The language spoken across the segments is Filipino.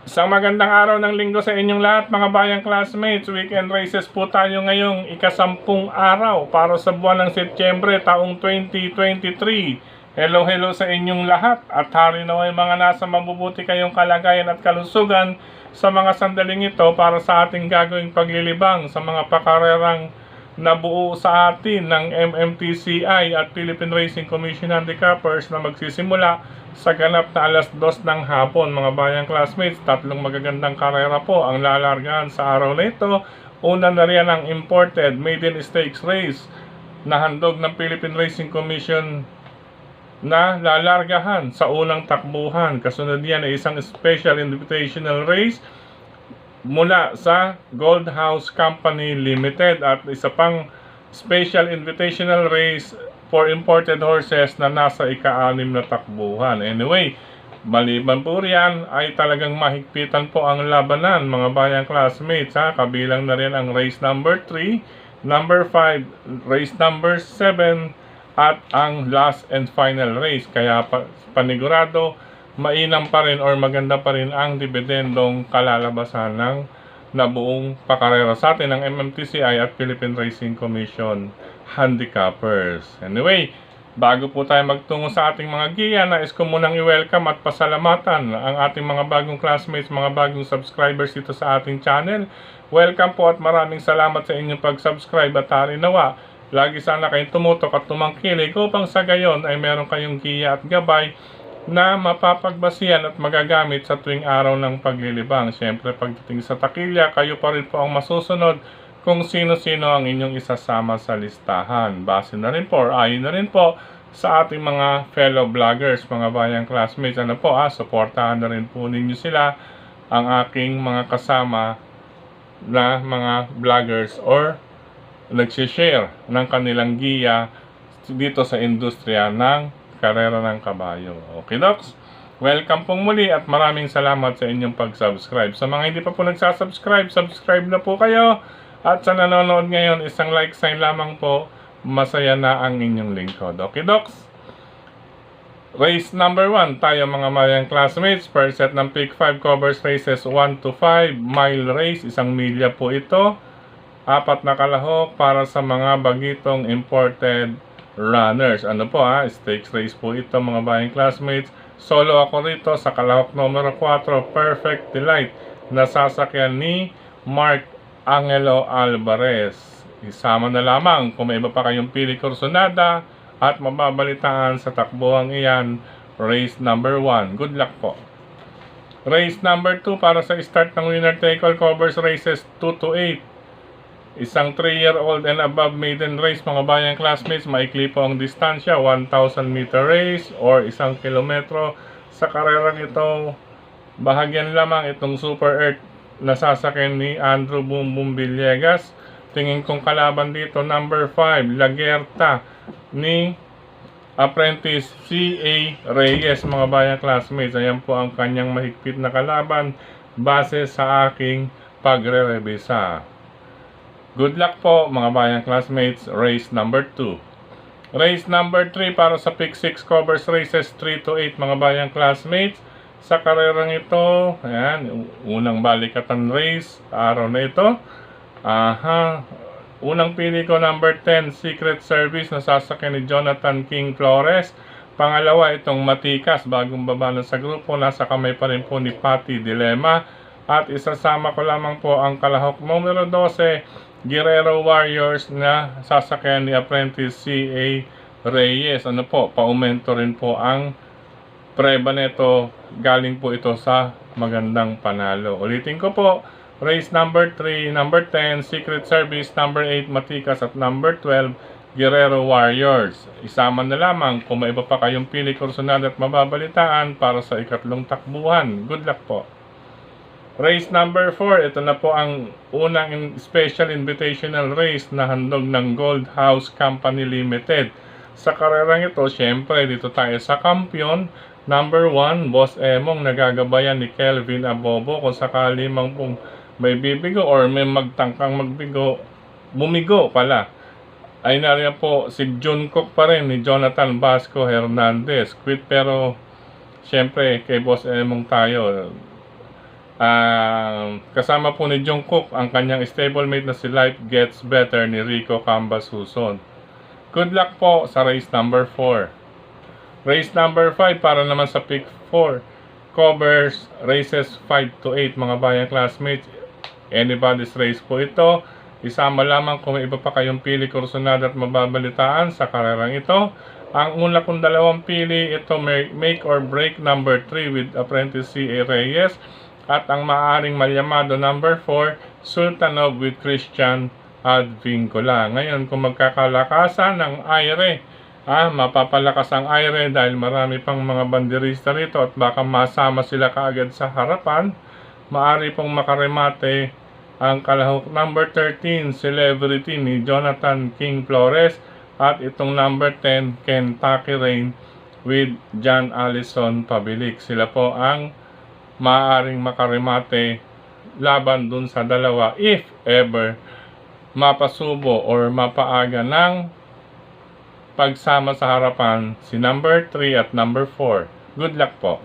Isang magandang araw ng linggo sa inyong lahat mga bayang classmates. Weekend races po tayo ngayong ika-10 araw para sa buwan ng Setyembre taong 2023. Hello sa inyong lahat at hari naway mga nasa mabubuti kayong kalagayan at kalusugan sa mga sandaling ito para sa ating gagawing paglilibang sa mga pakarerang nabuo sa atin ng MMTCI at Philippine Racing Commission Handicappers na magsisimula sa ganap na alas 2 ng hapon. Mga bayang classmates, tatlong magagandang karera po ang lalargahan sa araw na ito. Una na riyan ang imported maiden stakes race na handog ng Philippine Racing Commission na lalargahan sa unang takbuhan. Kasunod yan ay isang special invitational race mula sa Gold House Company Limited at isa pang special invitational race for imported horses na nasa ika-6 na takbuhan. Anyway, maliban po riyan ay talagang mahigpitan po ang labanan mga bayang classmates ha. Kabilang na rin ang race number 3, number 5, race number 7 at ang last and final race. Kaya panigurado mainam pa rin or maganda pa rin ang dibidendong kalalabasan ng nabuong pakarera sa atin ng MMTCI at Philippine Racing Commission Handicappers. Anyway, bago po tayo magtungo sa ating mga giya, nais ko munang i-welcome at pasalamatan ang ating mga bagong classmates, mga bagong subscribers dito sa ating channel. Welcome po at maraming salamat sa inyong pag-subscribe at harinawa. Lagi sana kayong tumutok at tumangkilik upang sa gayon ay meron kayong giya at gabay na mapapagbasihan at magagamit sa tuwing araw ng paglilibang. Siyempre, pagdating sa takilya, kayo pa rin po ang masusunod kung sino-sino ang inyong isasama sa listahan. Base na rin po, or ayon na rin po sa ating mga fellow vloggers, mga bayang classmates. Ano po, suportahan na rin po ninyo sila, ang aking mga kasama na mga vloggers or nagsishare ng kanilang giya dito sa industriya ng karera ng kabayo. Okay, Docs? Welcome pong muli at maraming salamat sa inyong pag-subscribe. Sa mga hindi pa po nagsasubscribe, subscribe na po kayo. At sa nanonood ngayon, isang like sign lamang po. Masaya na ang inyong lingkod. Okay, Docs? Race number 1, tayo mga mayang classmates. First set ng Pick 5 covers races 1 to 5. Mile race, 1 milya po ito. 4 na kalahok para sa mga bagitong imported runners. Ano po stakes race po ito mga bayang classmates. Solo ako rito sa kalahok numero 4, Perfect Delight, na sasakyan ni Mark Angelo Alvarez. Isama na lamang kung may iba pa kayong pili kursonada at mababalitaan sa takbuhang iyan. Race number 1. Good luck po. Race number 2 para sa start ng winner take all covers races 2 to 8. Isang 3-year-old and above maiden race mga bayang classmates. Maikli po ang distansya, 1,000 meter race or 1 kilometro. Sa karerang ito, bahagyan lamang itong Super Earth na sasakyan ni Andrew Boom Boom Villegas. Tingin kong kalaban dito, number 5, Lagerta ni Apprentice C.A. Reyes mga bayang classmates. Ayan po ang kanyang mahigpit na kalaban base sa aking pagre-revisa. Good luck po mga bayang classmates. Race number 2. Race number 3 para sa Pick 6 covers races 3 to 8 mga bayang classmates. Sa karerang ito, ayan, unang balikatan race araw na ito. Unang pili ko number 10, Secret Service na sasakyan ni Jonathan King Flores. Pangalawa, itong Matikas, bagong baba na sa grupo, nasa kamay pa rin po ni Patty Dilema. At isasama ko lamang po ang kalahok numero 12, Guerrero Warriors na sasakyan ni Apprentice C.A. Reyes. Ano po, paumento rin po ang preba nito. Galing po ito sa magandang panalo. Ulitin ko po, race number 3, number 10, Secret Service, number 8, Matikas at number 12, Guerrero Warriors. Isama na lamang kung may iba pa kayong pili kursonada at mababalitaan para sa ikatlong takbuhan. Good luck po. Race number 4, ito na po ang unang special invitational race na handog ng Gold House Company Limited. Sa karerang ito, syempre dito tayo sa kampiyon. Number 1, Boss Emong, nagagabayan ni Kelvin Abobo. Kung sakali mang pong may bibigo or may magtangkang bumigo pala, ay nariyan po si Jun Cook pa rin ni Jonathan Vasco Hernandez. Quit pero syempre kay Boss Emong tayo. Kasama po ni Jungkook ang kanyang stablemate na si Life Gets Better ni Rico Cambas Huson. Good luck po sa race number 4. Race number 5 para naman sa pick 4. Covers races 5 to 8 mga bayang classmates. Anybody's race po ito. Isama lamang kung may iba pa kayong pili kursunada at mababalitaan sa karerang ito. Ang una kong dalawang pili, ito make or break number 3 with Apprentice C.A. Reyes. At ang maaaring malyamado number 4, Sultanov with Christian Advincula. Ngayon, kung magkakalakasan ng Aire, mapapalakas ang Aire dahil marami pang mga banderista rito at baka masama sila kaagad sa harapan, maaari pong makaremate ang kalahok number 13, Celebrity ni Jonathan King Flores, at itong number 10, Kentucky Rain with John Allison Pabilik. Sila po ang maaaring makaremate laban dun sa dalawa if ever mapasubo or mapaaga ng pagsama sa harapan si number 3 at number 4. Good luck po.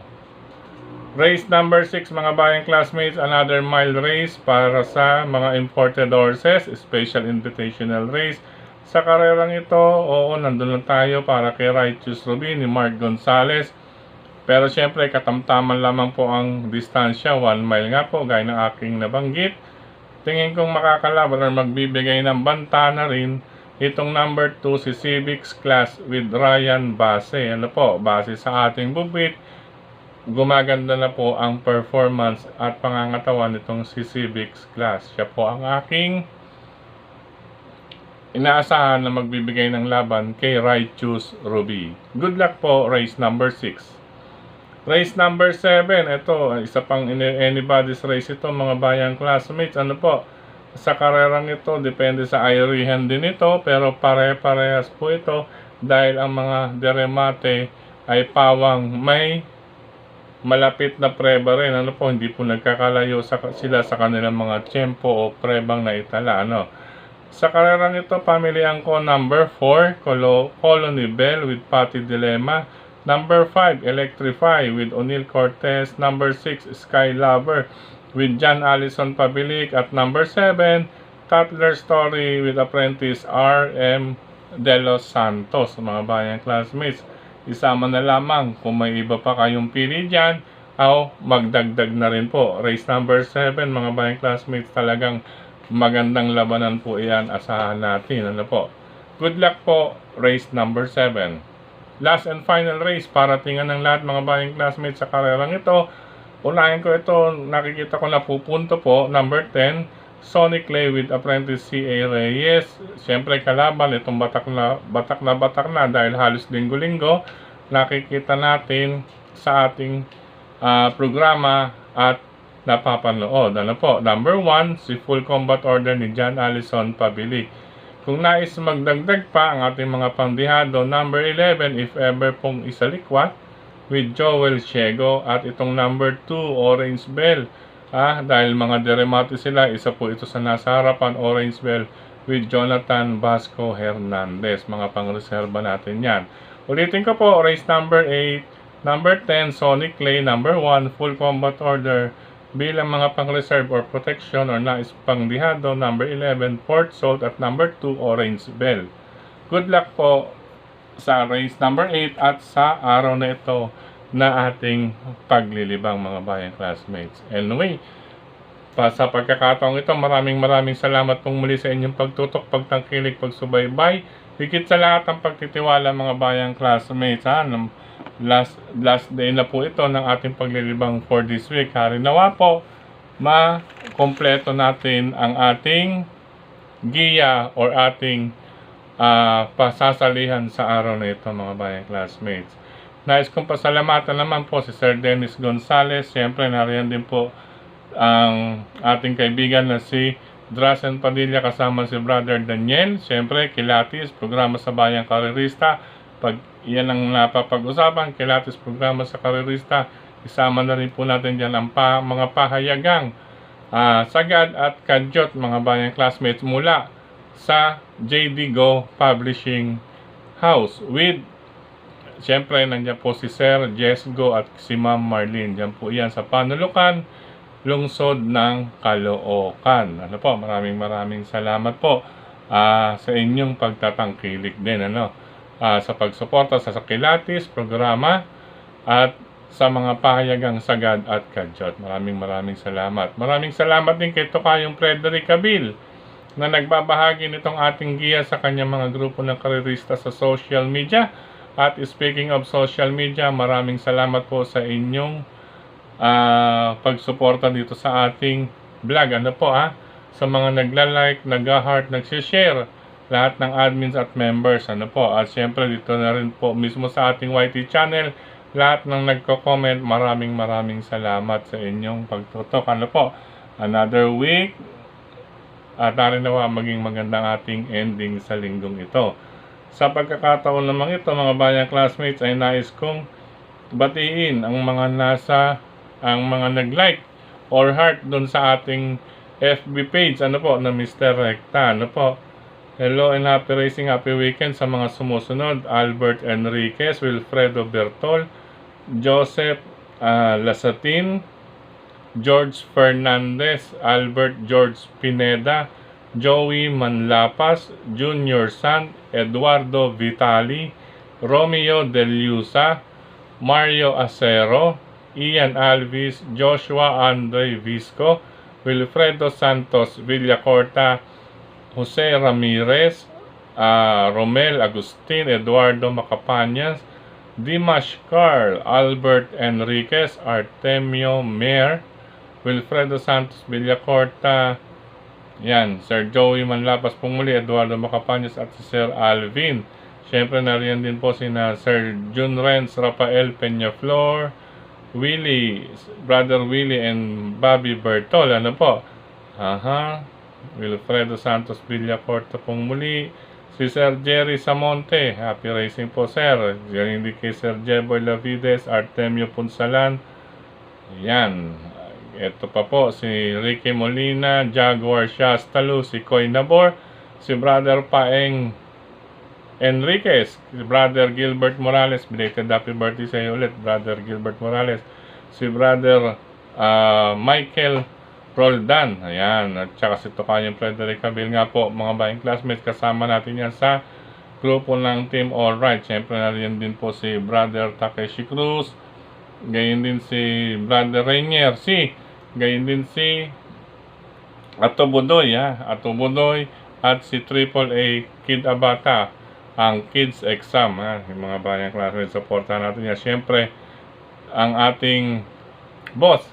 Race number 6 mga bayang classmates, another mile race para sa mga imported horses, special invitational race. Sa karerang ito, nandun lang tayo para kay Righteous Ruby ni Mark Gonzalez. Pero syempre, katamtaman lamang po ang distansya, 1 mile nga po, gaya ng aking nabanggit. Tingin kong makakalaban or magbibigay ng banta na rin itong number 2, si Civics Class with Ryan Base. Ano po, base sa ating bubit, gumaganda na po ang performance at pangangatawan nitong si Civics Class. Siya po ang aking inaasahan na magbibigay ng laban kay Righteous Ruby. Good luck po, race number 6. Race number 7, ito, isa pang anybody's race ito mga bayang classmates. Ano po, sa karerang ito, depende sa irihan din ito, pero pare-parehas po ito dahil ang mga deremate ay pawang may malapit na preba rin. Ano po, hindi po nagkakalayo sila sa kanilang mga tiyempo o prebang na itala. Ano? Sa karerang ito, pamilihan ko number 4, Colony Bell with Patty Dilemma. Number 5, Electrify with O'Neil Cortez. Number 6, Sky Lover with John Allison Pabilik. At number 7, Tatler Story with Apprentice R.M. De Los Santos. Mga bayang classmates, isama na lamang kung may iba pa kayong pili dyan, magdagdag na rin po. Race number 7, mga bayang classmates, talagang magandang labanan po iyan, asahan natin. Ano po? Good luck po, race number 7. Last and final race para tingnan ng lahat mga bayang classmates sa karerang ito. Unahin ko ito, nakikita ko na pupunto po, number 10, Sonic Clay with Apprentice C.A. Reyes. Siyempre kalaban, itong batak na dahil halos linggo-linggo nakikita natin sa ating programa at napapanood. Ano po? Number 1, si Full Combat Order ni John Allison Pabilik. Kung nais magdagdag pa ang ating mga pandihado, number 11, If Ever pong Isalikwat with Joel Ciego, at itong number 2, Orange Bell. Dahil mga deremate sila, isa po ito sa nasa harapan, Orange Bell with Jonathan Vasco Hernandez. Mga pangreserba natin yan. Ulitin ko po, race number 8, number 10, Sonic Clay, number 1, Full Combat Order, bilang mga pang-reserve or protection or nais pangdihado, number 11, Port Salt, at number 2, Orange Bell. Good luck po sa race number 8 at sa araw na ito na ating paglilibang mga bayang classmates. Anyway, sa pagkakataong ito, maraming salamat pong muli sa inyong pagtutok, pagtangkilik, pagsubaybay. Higit sa lahat ang pagtitiwala mga bayang classmates. Last day na po ito ng ating paglilibang for this week. Nawa po, makompleto natin ang ating giya or ating pasasalihan sa araw na ito mga bayang classmates. Nais kong pasalamatan naman po si Sir Dennis Gonzales. Siyempre nariyan din po ang ating kaibigan na si Drasen Padilla kasama si Brother Daniel. Siyempre Kilatis, programa sa Bayang Karerista. Pag iyan ang napapag-usapan, Kilatis programa sa Karerista, isama na rin po natin dyan ang mga pahayagang sagad at kadyot mga bayang classmates mula sa JD Go Publishing House with siyempre nandiyan po si Sir Jess Go at si Ma'am Marlene. Diyan po yan sa Panulukan. lungsod ng Caloocan. Ano po, maraming salamat po sa inyong pagtatangkilik din sa pagsuporta sa Kilatis programa at sa mga pahayagang sagad at kadyot. Maraming salamat. Maraming salamat din kay Tokayong Frederick Cabil na nagbabahagi nitong ating giya sa kanyang mga grupo ng karerista sa social media. At speaking of social media, maraming salamat po sa inyong pagsuporta dito sa ating vlog. Sa mga nagla-like, nag-heart, nag-share, lahat ng admins at members. At syempre dito na rin po mismo sa ating YT channel, lahat ng nagko-comment, maraming salamat sa inyong pagtutok. Another week at nawa maging magandang ating ending sa linggong ito. Sa pagkakataon namang ito, mga bayang classmates, ay nais kong batiin ang mga nag-like or heart doon sa ating FB page na Mr. Recta. Hello and happy racing, happy weekend sa mga sumusunod: Albert Enriquez, Wilfredo Bertol, Joseph Lasatin, George Fernandez, Albert George Pineda, Joey Manlapas, Junior San, Eduardo Vitali, Romeo Deliusa, Mario Acero, Ian Alvis, Joshua Andre Visco, Wilfredo Santos Villacorta, Jose Ramirez, Romel Agustin, Eduardo Macapañas, Dimash Carl, Albert Enriquez, Artemio Mer, Wilfredo Santos Villacorta, Sir Joey Manlapas po muli, Eduardo Macapañas at si Sir Alvin. Siyempre nariyan din po sina Sir Jun Renz, Rafael Peñaflor, Willie, Brother Willie and Bobby Bertol. Wilfredo Santos Villacorta pong muli. Si Sir Jerry Samonte, happy racing po sir. Hindi kay Sir Jeboy Lavides, Artemio Punsalan. Ito pa po si Ricky Molina, Jaguar Shastalu, si Koy Nabor, si Brother Paeng Enriquez, si Brother Gilbert Morales, belated happy birthday sa iyo ulit, Brother Gilbert Morales, si Brother Michael Roldan, at saka si Tokayong Frederick Cabil nga po, mga bayang classmates, kasama natin yan sa grupo ng Team Alright. Siyempre nariyan din po si Brother Takeshi Cruz, gayon din si Brother Rainier, gayon din si Ato Budoy at si AAA Kid Abata, ang kids exam, yung mga bayang classmates, supportan natin yan. Siyempre ang ating boss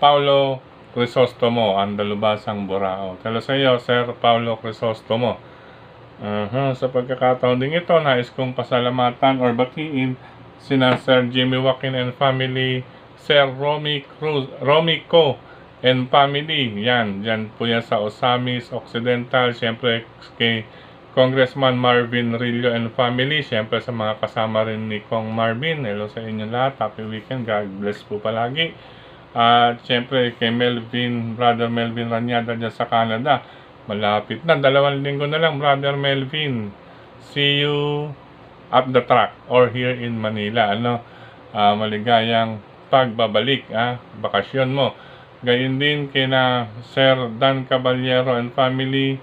Paulo Crisostomo, Andalubasang Burao. Talo sa iyo Sir Paulo Crisostomo. Sa pagkakataon din ito, nais kong pasalamatan or batiin sina Sir Jimmy Joaquin and family, Sir Romy Co and family. Diyan po yan sa Osamis Occidental. Siyempre kay Congressman Marvin Rillo and family. Siyempre sa mga kasama rin ni Kong Marvin. Hello sa inyo lahat. Happy weekend. God bless po palagi. At siyempre kay Brother Melvin Ranyada dyan sa Canada. Malapit na. 2 linggo na lang, Brother Melvin. See you at the track or here in Manila. Maligayang pagbabalik, bakasyon mo. Gayon din kay Sir Dan Caballero and family.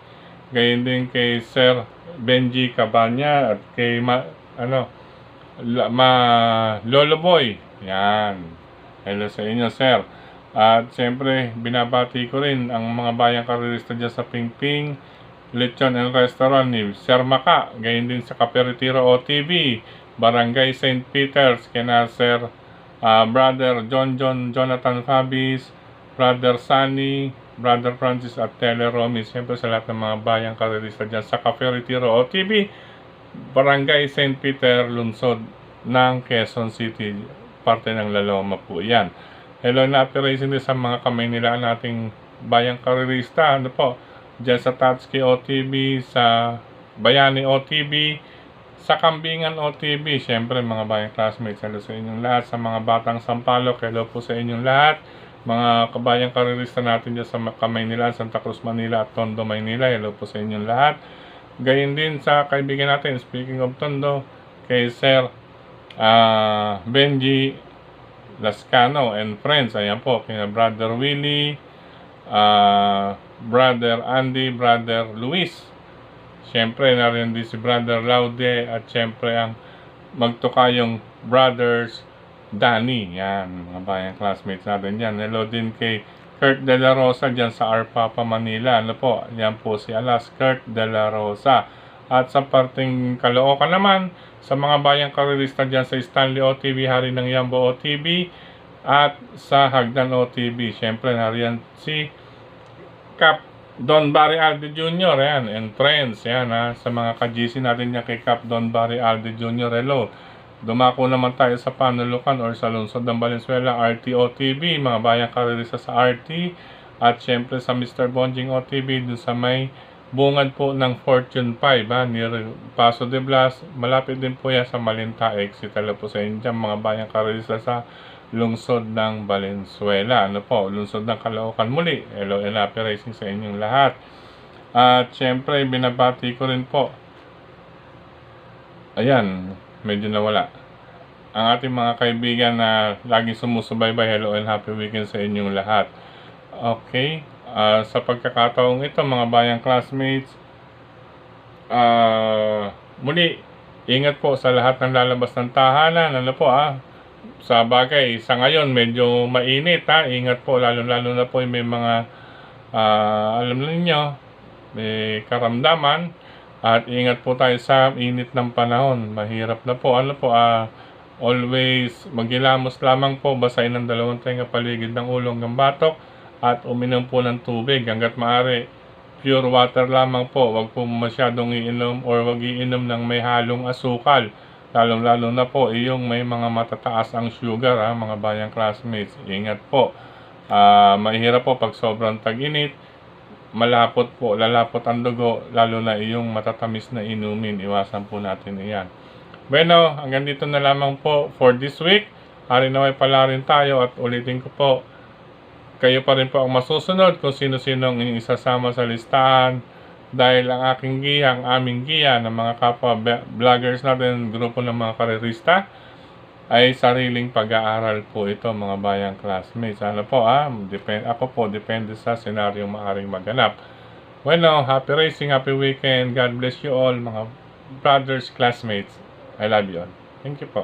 Gayon din kay Sir Benji Cabanya at kay Lolo Boy. Hello sa inyo sir. At siyempre binabati ko rin ang mga bayang karerista dyan sa Pingping, Lechon and Restaurant ni Sir Maka. Gayon din sa Caperitiro OTV, Barangay St. Peter's, kina Sir Brother Jonathan Fabis, Brother Sunny, Brother Francis at Tele Romy. Siyempre sa lahat ng mga bayang karerista dyan sa Caperitiro OTV, Barangay St. Peter, lungsod ng Quezon City, parte ng Laloma po yan. Hello na operation din sa mga kamay nila nating bayang karerista. Dyan sa Tatsuki OTV, sa Bayani OTV, sa Kambingan OTV. Siyempre mga bayang classmates, hello sa inyong lahat. Sa mga batang Sampaloc, hello po sa inyong lahat. Mga kabayang karerista natin dyan sa kamay nila, Santa Cruz, Manila at Tondo, Maynila, hello po sa inyong lahat. Gayon din sa kaibigan natin, speaking of Tondo, kay Sir Benji Lascano and friends. Ayan po, kina Brother Willie, Brother Andy, Brother Luis. Siyempre, narin din si Brother Laude at siyempre ang magtukayong Brothers Danny. Yan, mga bayang classmates natin dyan. Hello din kay Kurt De La Rosa dyan sa Arpapa, Manila. Ano po, yan po si Alas Kurt De La Rosa. At sa parting Caloocan naman, sa mga bayang karirista dyan sa Stanley OTV, Hari ng Yambo OTV, at sa Hagdan OTV. Siyempre, nariyan si Cap Don Barry Alde Jr. Ayan, and friends. Yan ha, sa mga ka-GC natin niya kay Cap Don Barry Alde Jr. Hello. Dumako naman tayo sa Panulukan or sa lungsod ng Valenzuela, RTO TV, mga bayang karirisa sa RT, at syempre sa Mr. Bonjing OTV dun sa may bungad po ng Fortune 5 ha, near Paso de Blas. Malapit din po yan sa Malinta exit. Hello po sa inyo dyan, mga bayang karirisa sa lungsod ng Valenzuela. Ano po, lungsod ng Caloocan muli. Hello and happy racing sa inyong lahat. At syempre, binabati ko rin po. Ayan, medyo nawala. Ang ating mga kaibigan na laging sumusubaybay, hello and happy weekend sa inyong lahat. Okay, sa pagkakataong ito, mga bayang classmates, muli, ingat po sa lahat ng lalabas ng tahanan. Ano po sa bagay, sa ngayon medyo mainit ingat po, lalo na po may mga alam niyo, may karamdaman, at ingat po tayo sa init ng panahon. Mahirap na po, always maghilamos lamang po, basahin ng 2 tenga paligid ng ulong ng batok, at uminom po ng tubig hanggat maaari. Pure water lamang po, wag po masyadong iinom or wag iinom ng may halong asukal. Lalo na po yung may mga matataas ang sugar mga bayang classmates. Ingat po. Mahirap po pag sobrang tag-init. Malapot po, lalapot ang dugo, lalo na yung matatamis na inumin. Iwasan po natin iyan. Bueno, hanggang dito na lamang po for this week. Hari na may pala rin tayo at ulitin ko po, kayo pa rin po ang masusunod kung sino-sino ang isasama sa listahan. Dahil ang aking giya, ang aming giya ng mga kapwa vloggers natin, grupo ng mga karerista, ay sariling pag-aaral po ito, mga bayang classmates. Ano po ako po, depende sa senaryong maaring maganap. Bueno, happy racing, happy weekend. God bless you all, mga brothers, classmates. I love you all. Thank you po.